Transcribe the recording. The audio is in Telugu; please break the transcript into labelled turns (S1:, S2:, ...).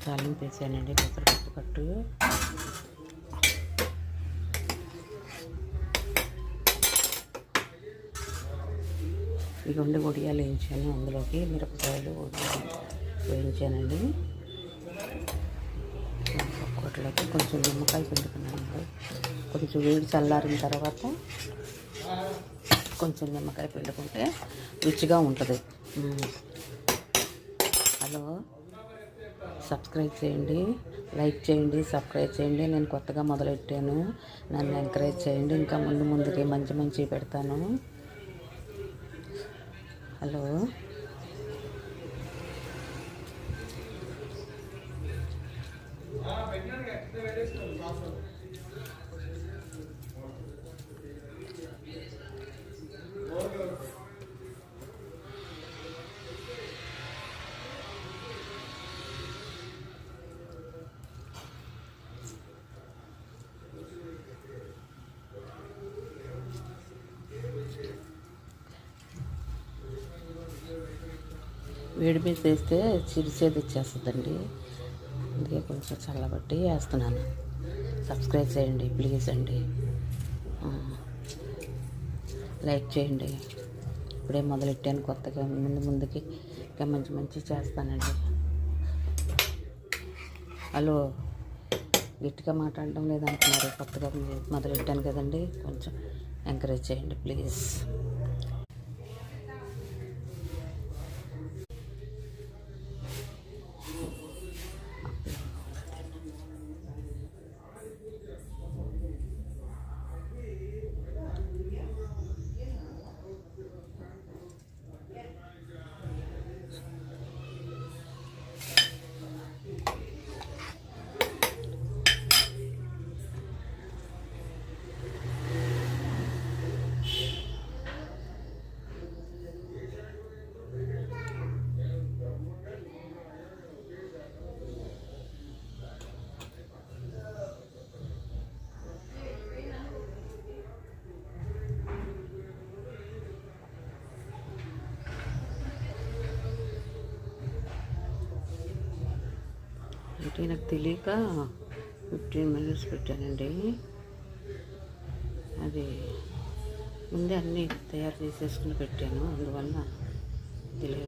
S1: తాలింపు వేసానండి, పెసరపప్పు కట్టు. ఇగోండి వడియాలు వేయించాను, అందులోకి మిరపకాయలు వేయించానండి. పప్పులోకి కొంచెం నిమ్మకాయ పిండుకున్నానండి. కొంచెం వేడి చల్లారిన తర్వాత కొంచెం నిమ్మకాయ పిండుకుంటే రుచిగా ఉంటుంది. హలో, సబ్స్క్రైబ్ చేయండి, లైక్ చేయండి, సబ్స్క్రైబ్ చేయండి. నేను కొత్తగా మొదలెట్టాను, నన్ను ఎంకరేజ్ చేయండి. ఇంకా ముందుకి మంచి పెడతాను. హలో, వేడి మీద వేస్తే చిరిసేది వచ్చేస్తుందండి, అందుకే కొంచెం చల్లబట్టి వేస్తున్నాను. సబ్స్క్రైబ్ చేయండి ప్లీజ్ అండి, లైక్ చేయండి. ఇప్పుడే మొదలెట్టాను కొత్తగా, ముందుకి ఇంకా మంచి చేస్తానండి. హలో, గట్టిగా మాట్లాడడం లేదంటున్నారు, కొత్తగా మొదలెట్టాను కదండి, కొంచెం ఎంకరేజ్ చేయండి ప్లీజ్. అంటే నాకు తెలియక 15 minutes పెట్టానండి. అది ముందే అన్నీ తయారు చేసేసుకుని పెట్టాను, అందువల్ల తెలియదు.